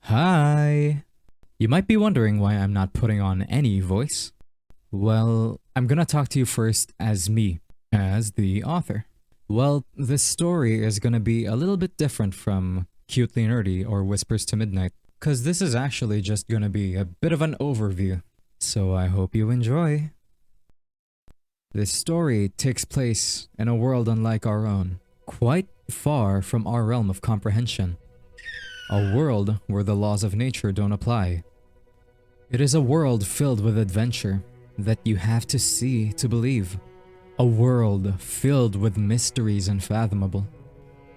Hi! You might be wondering why I'm not putting on any voice. Well, I'm gonna talk to you first as me, as the author. Well, this story is gonna be a little bit different from Cutely Nerdy or Whispers to Midnight, cause this is actually just gonna be a bit of an overview, so I hope you enjoy. This story takes place in a world unlike our own, quite far from our realm of comprehension. A world where the laws of nature don't apply. It is a world filled with adventure that you have to see to believe. A world filled with mysteries unfathomable.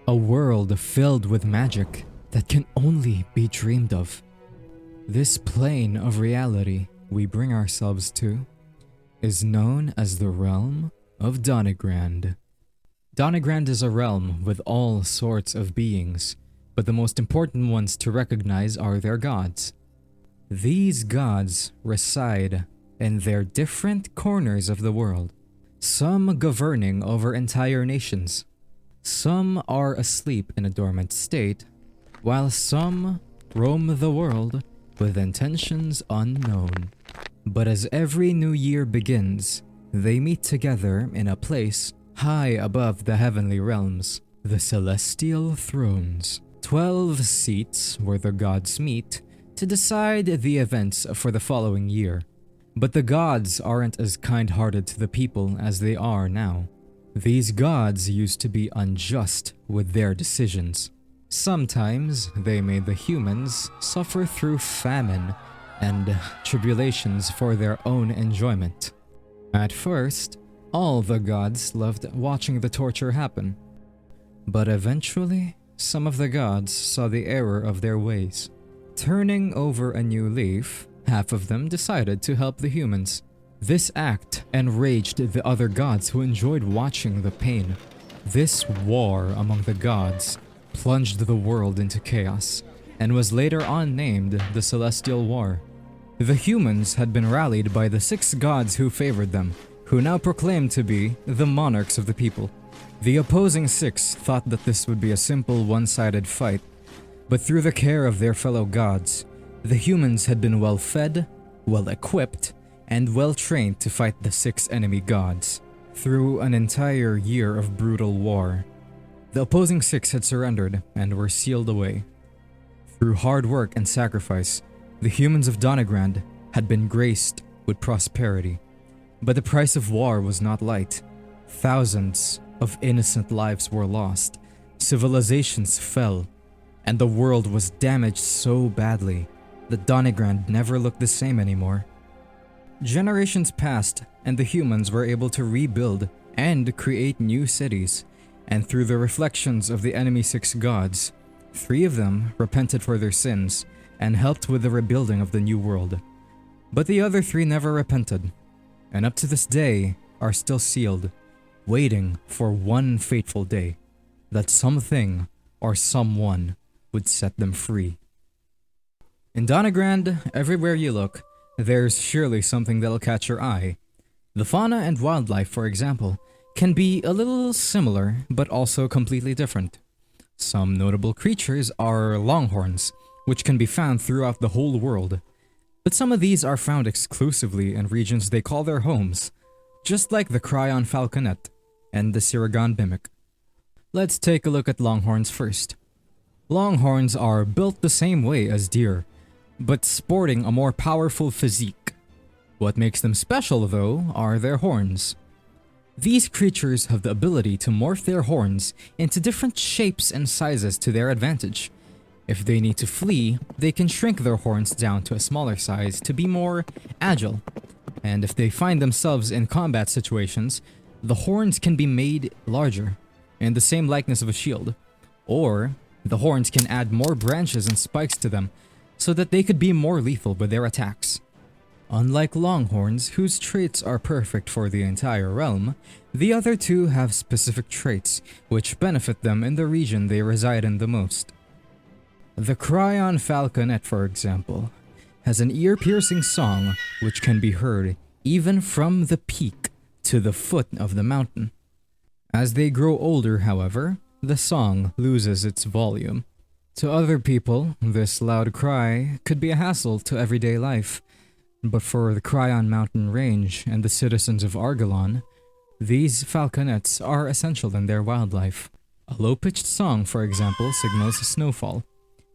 A world filled with magic that can only be dreamed of. This plane of reality we bring ourselves to is known as the realm of Donegriand. Donegriand is a realm with all sorts of beings, but the most important ones to recognize are their gods. These gods reside in their different corners of the world, some governing over entire nations. Some are asleep in a dormant state, while some roam the world with intentions unknown. But as every new year begins, they meet together in a place high above the heavenly realms, the celestial thrones. 12 seats where the gods meet to decide the events for the following year. But the gods aren't as kind-hearted to the people as they are now. These gods used to be unjust with their decisions. Sometimes they made the humans suffer through famine and tribulations for their own enjoyment. At first, all the gods loved watching the torture happen. But eventually, some of the gods saw the error of their ways. Turning over a new leaf, half of them decided to help the humans. This act enraged the other gods who enjoyed watching the pain. This war among the gods plunged the world into chaos, and was later on named the Celestial War. The humans had been rallied by the 6 gods who favored them, who now proclaimed to be the monarchs of the people. The opposing 6 thought that this would be a simple one-sided fight, but through the care of their fellow gods, the humans had been well fed, well equipped, and well trained to fight the 6 enemy gods. Through an entire year of brutal war, the opposing 6 had surrendered and were sealed away. Through hard work and sacrifice, the humans of Donegriand had been graced with prosperity. But the price of war was not light. Thousands of innocent lives were lost, civilizations fell, and the world was damaged so badly that Donegriand never looked the same anymore. Generations passed, and the humans were able to rebuild and create new cities, and through the reflections of the enemy 6 gods, 3 of them repented for their sins and helped with the rebuilding of the new world. But the other 3 never repented, and up to this day are still sealed, waiting for one fateful day that something or someone would set them free. In Donegriand, everywhere you look, there's surely something that'll catch your eye. The fauna and wildlife, for example, can be a little similar but also completely different. Some notable creatures are longhorns, which can be found throughout the whole world. But some of these are found exclusively in regions they call their homes, just like the Cryon falconet and the Siragan mimic. Let's take a look at longhorns first. Longhorns are built the same way as deer, but sporting a more powerful physique. What makes them special, though, are their horns. These creatures have the ability to morph their horns into different shapes and sizes to their advantage. If they need to flee, they can shrink their horns down to a smaller size to be more agile. And if they find themselves in combat situations, the horns can be made larger, in the same likeness of a shield. Or, the horns can add more branches and spikes to them, so that they could be more lethal with their attacks. Unlike longhorns, whose traits are perfect for the entire realm, the other 2 have specific traits which benefit them in the region they reside in the most. The Cryon falconet, for example, has an ear-piercing song which can be heard even from the peak to the foot of the mountain. As they grow older, however, the song loses its volume. To other people, this loud cry could be a hassle to everyday life, but for the Cryon Mountain Range and the citizens of Argalon, these falconets are essential in their wildlife. A low-pitched song, for example, signals snowfall,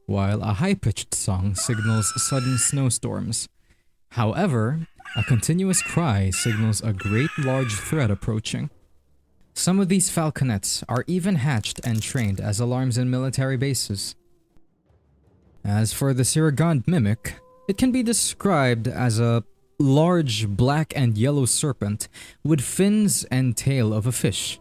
while a high-pitched song signals sudden snowstorms. However, a continuous cry signals a great large threat approaching. Some of these falconets are even hatched and trained as alarms in military bases. As for the Sirigond mimic, it can be described as a large black and yellow serpent with fins and tail of a fish.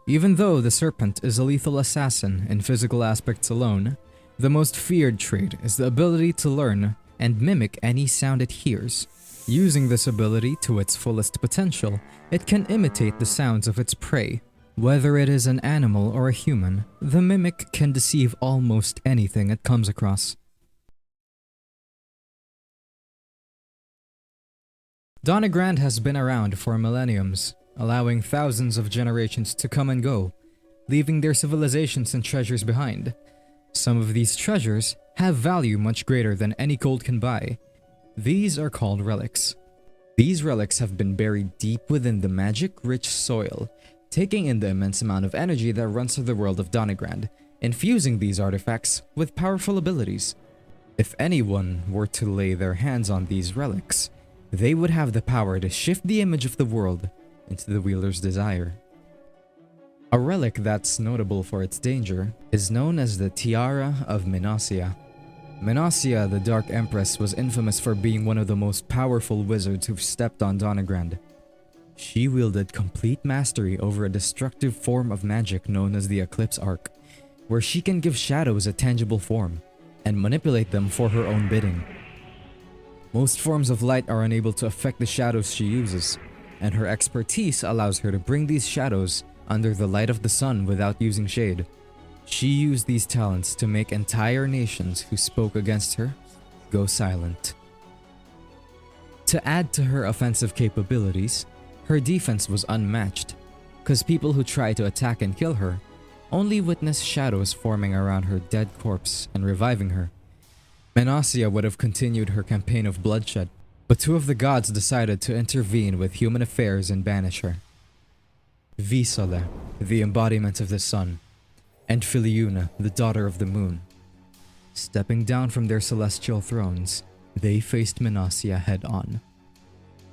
Even though the serpent is a lethal assassin in physical aspects alone, the most feared trait is the ability to learn and mimic any sound it hears. Using this ability to its fullest potential, it can imitate the sounds of its prey. Whether it is an animal or a human, the mimic can deceive almost anything it comes across. Donegriand has been around for millenniums, allowing thousands of generations to come and go, leaving their civilizations and treasures behind. Some of these treasures have value much greater than any gold can buy. These are called relics. These relics have been buried deep within the magic-rich soil, taking in the immense amount of energy that runs through the world of Donegriand, infusing these artifacts with powerful abilities. If anyone were to lay their hands on these relics, they would have the power to shift the image of the world into the wielder's desire. A relic that's notable for its danger is known as the Tiara of Minasia. Minasia, the Dark Empress, was infamous for being one of the most powerful wizards who've stepped on Donegriand. She wielded complete mastery over a destructive form of magic known as the Eclipse Arc, where she can give shadows a tangible form and manipulate them for her own bidding. Most forms of light are unable to affect the shadows she uses, and her expertise allows her to bring these shadows under the light of the sun without using shade. She used these talents to make entire nations who spoke against her go silent. To add to her offensive capabilities, her defense was unmatched, because people who try to attack and kill her only witness shadows forming around her dead corpse and reviving her. Minasia would have continued her campaign of bloodshed, but two of the gods decided to intervene with human affairs and banish her. Visole, the embodiment of the sun, and Filiuna, the daughter of the moon. Stepping down from their celestial thrones, they faced Minasia head-on.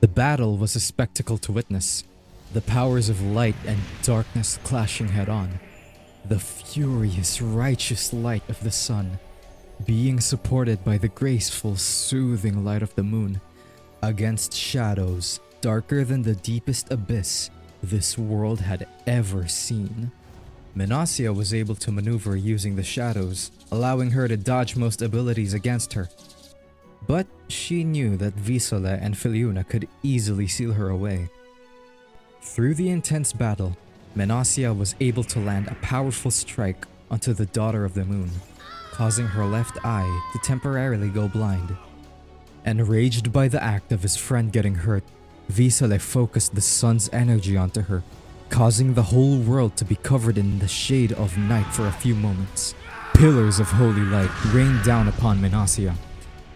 The battle was a spectacle to witness, the powers of light and darkness clashing head-on. The furious, righteous light of the sun being supported by the graceful, soothing light of the moon, against shadows darker than the deepest abyss this world had ever seen. Minasia was able to maneuver using the shadows, allowing her to dodge most abilities against her. But she knew that Visole and Filiuna could easily seal her away. Through the intense battle, Minasia was able to land a powerful strike onto the daughter of the moon, causing her left eye to temporarily go blind. Enraged by the act of his friend getting hurt, Visole focused the sun's energy onto her, causing the whole world to be covered in the shade of night for a few moments. Pillars of holy light rained down upon Minasia,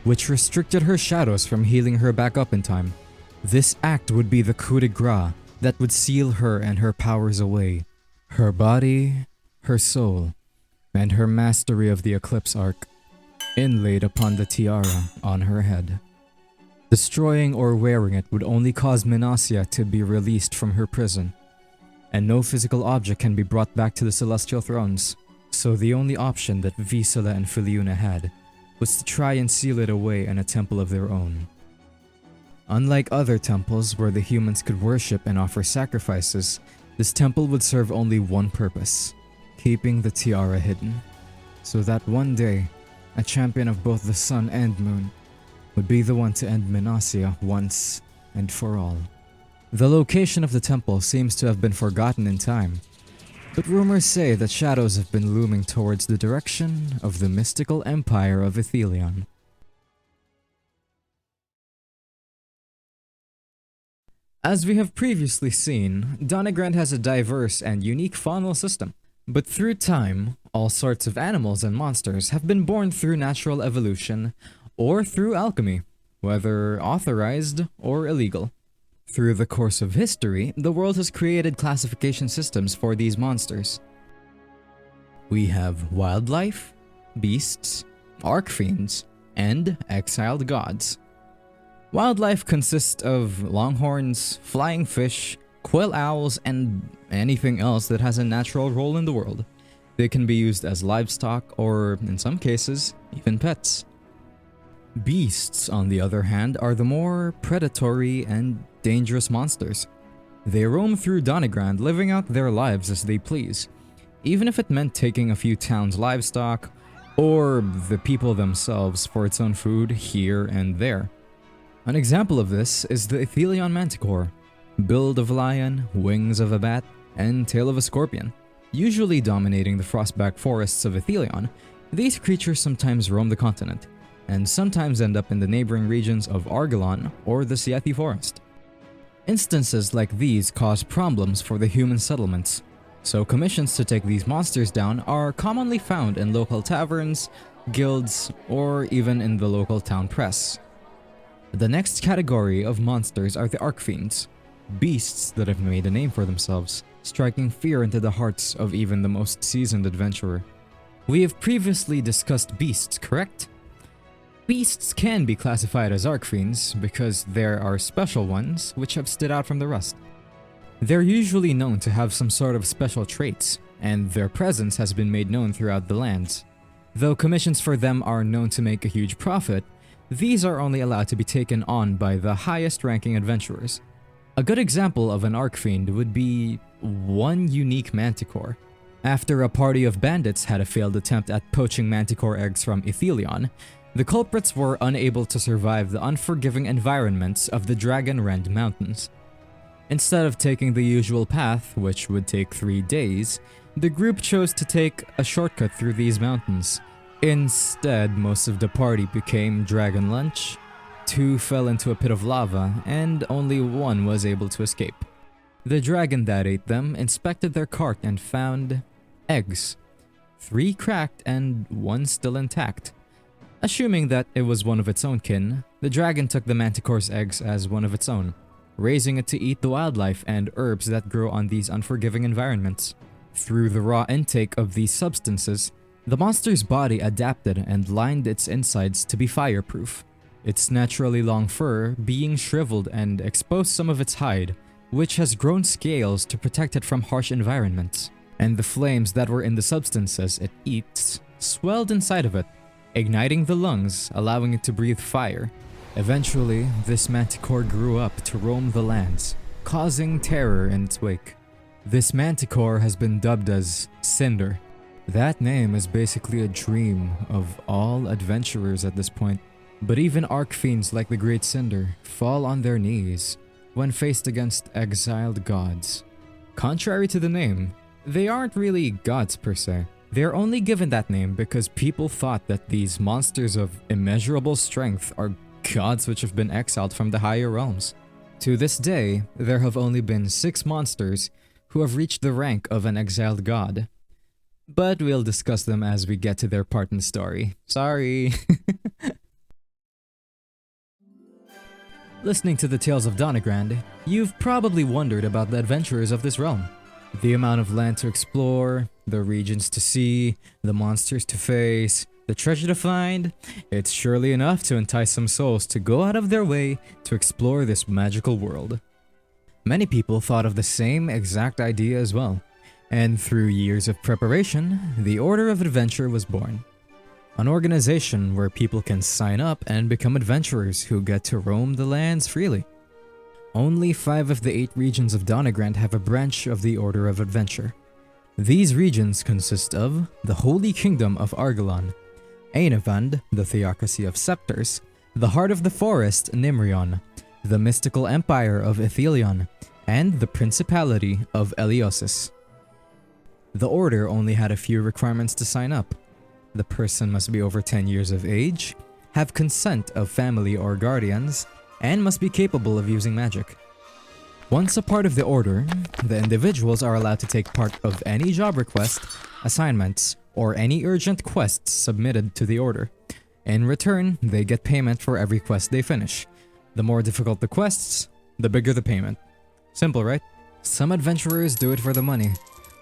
which restricted her shadows from healing her back up in time. This act would be the coup de grace that would seal her and her powers away. Her body, her soul, and her mastery of the Eclipse Arc, inlaid upon the tiara on her head. Destroying or wearing it would only cause Minasia to be released from her prison, and no physical object can be brought back to the Celestial Thrones, so the only option that Visole and Filiuna had was to try and seal it away in a temple of their own. Unlike other temples where the humans could worship and offer sacrifices, this temple would serve only one purpose: keeping the tiara hidden, so that one day, a champion of both the sun and moon would be the one to end Minasia once and for all. The location of the temple seems to have been forgotten in time, but rumors say that shadows have been looming towards the direction of the mystical empire of Ithelion. As we have previously seen, Donegriand has a diverse and unique faunal system. But through time, all sorts of animals and monsters have been born through natural evolution or through alchemy, whether authorized or illegal. Through the course of history, the world has created classification systems for these monsters. We have wildlife, beasts, archfiends, and exiled gods. Wildlife consists of longhorns, flying fish, quill owls, and anything else that has a natural role in the world. They can be used as livestock or, in some cases, even pets. Beasts, on the other hand, are the more predatory and dangerous monsters. They roam through Donegriand, living out their lives as they please, even if it meant taking a few towns' livestock or the people themselves for its own food here and there. An example of this is the Ethelion manticore, build of a lion, wings of a bat, and tail of a scorpion. Usually dominating the frostback forests of Ethelion, these creatures sometimes roam the continent, and sometimes end up in the neighboring regions of Argelon or the Sieti Forest. Instances like these cause problems for the human settlements, so commissions to take these monsters down are commonly found in local taverns, guilds, or even in the local town press. The next category of monsters are the archfiends, beasts that have made a name for themselves, striking fear into the hearts of even the most seasoned adventurer. We have previously discussed beasts, correct? Beasts can be classified as archfiends because there are special ones which have stood out from the rest. They're usually known to have some sort of special traits, and their presence has been made known throughout the lands. Though commissions for them are known to make a huge profit, these are only allowed to be taken on by the highest ranking adventurers. A good example of an archfiend would be one unique manticore. After a party of bandits had a failed attempt at poaching manticore eggs from Ethelion, the culprits were unable to survive the unforgiving environments of the Donegriand Mountains. Instead of taking the usual path, which would take 3 days, the group chose to take a shortcut through these mountains. Instead, most of the party became dragon lunch, 2 fell into a pit of lava, and only 1 was able to escape. The dragon that ate them inspected their cart and found eggs, 3 cracked and 1 still intact. Assuming that it was one of its own kin, the dragon took the manticore's eggs as one of its own, raising it to eat the wildlife and herbs that grow on these unforgiving environments. Through the raw intake of these substances, the monster's body adapted and lined its insides to be fireproof, its naturally long fur being shriveled and exposed some of its hide, which has grown scales to protect it from harsh environments. And the flames that were in the substances it eats swelled inside of it, igniting the lungs, allowing it to breathe fire. Eventually, this manticore grew up to roam the lands, causing terror in its wake. This manticore has been dubbed as Cinder. That name is basically a dream of all adventurers at this point, but even archfiends like the Great Cinder fall on their knees when faced against exiled gods. Contrary to the name, they aren't really gods per se. They're only given that name because people thought that these monsters of immeasurable strength are gods which have been exiled from the higher realms. To this day, there have only been 6 monsters who have reached the rank of an exiled god. But we'll discuss them as we get to their part in the story. Sorry! Listening to the tales of Donegriand, you've probably wondered about the adventurers of this realm. The amount of land to explore, the regions to see, the monsters to face, the treasure to find. It's surely enough to entice some souls to go out of their way to explore this magical world. Many people thought of the same exact idea as well, and through years of preparation, the Order of Adventure was born. An organization where people can sign up and become adventurers who get to roam the lands freely. Only 5 of the 8 regions of Donegriand have a branch of the Order of Adventure. These regions consist of the Holy Kingdom of Argelon, Ainavand, the Theocracy of Scepters, the Heart of the Forest, Nimrion, the Mystical Empire of Ethelion, and the Principality of Eliosis. The Order only had a few requirements to sign up. The person must be over 10 years of age, have consent of family or guardians, and must be capable of using magic. Once a part of the order, the individuals are allowed to take part of any job request, assignments, or any urgent quests submitted to the order. In return, they get payment for every quest they finish. The more difficult the quests, the bigger the payment. Simple, right? Some adventurers do it for the money.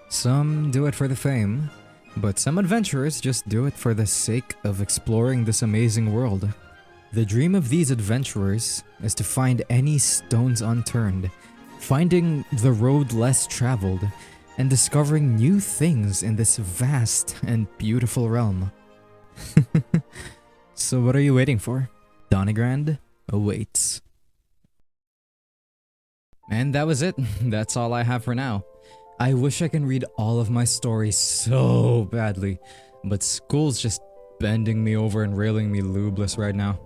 Some do it for the fame. But some adventurers just do it for the sake of exploring this amazing world. The dream of these adventurers is to find any stones unturned, finding the road less traveled, and discovering new things in this vast and beautiful realm. So what are you waiting for? Donegriand awaits. And that was it. That's all I have for now. I wish I can read all of my stories so badly, but school's just bending me over and railing me lubeless right now.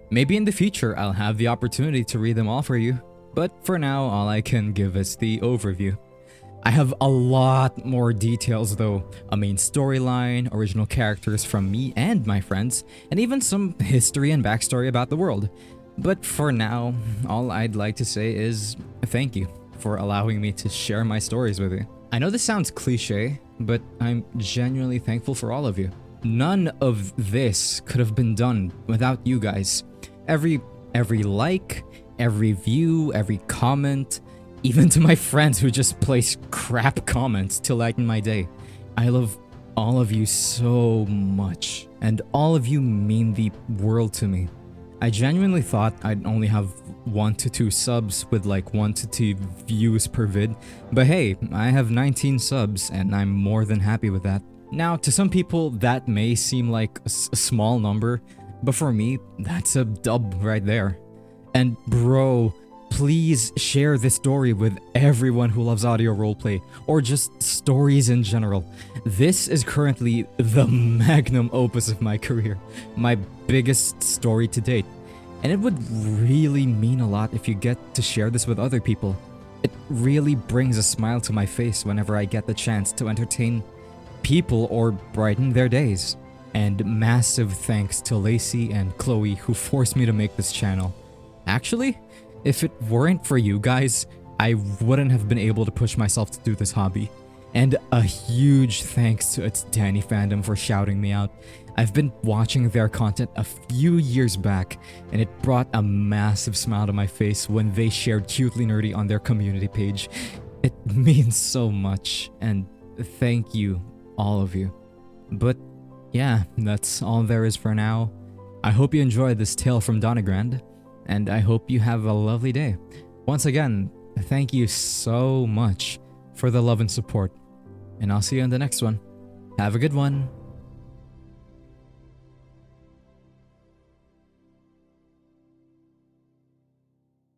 Maybe in the future I'll have the opportunity to read them all for you, but for now all I can give is the overview. I have a lot more details though, a main storyline, original characters from me and my friends, and even some history and backstory about the world. But for now, all I'd like to say is thank you for allowing me to share my stories with you. I know this sounds cliche, but I'm genuinely thankful for all of you. None of this could have been done without you guys. Every like, every view, every comment, even to my friends who just place crap comments to lighten my day. I love all of you so much, and all of you mean the world to me. I genuinely thought I'd only have 1 to 2 subs with like 1 to 2 views per vid, but hey, I have 19 subs and I'm more than happy with that. Now, to some people that may seem like a small number, but for me, that's a dub right there. And bro, please share this story with everyone who loves audio roleplay, or just stories in general. This is currently the magnum opus of my career, my biggest story to date, and it would really mean a lot if you get to share this with other people. It really brings a smile to my face whenever I get the chance to entertain people or brighten their days. And massive thanks to Lacey and Chloe who forced me to make this channel. Actually, if it weren't for you guys, I wouldn't have been able to push myself to do this hobby. And a huge thanks to It's Danny fandom for shouting me out. I've been watching their content a few years back, and it brought a massive smile to my face when they shared Cutely Nerdy on their community page. It means so much, and thank you, all of you. But yeah, that's all there is for now. I hope you enjoyed this tale from Donegriand, and I hope you have a lovely day. Once again, thank you so much for the love and support, and I'll see you in the next one. Have a good one.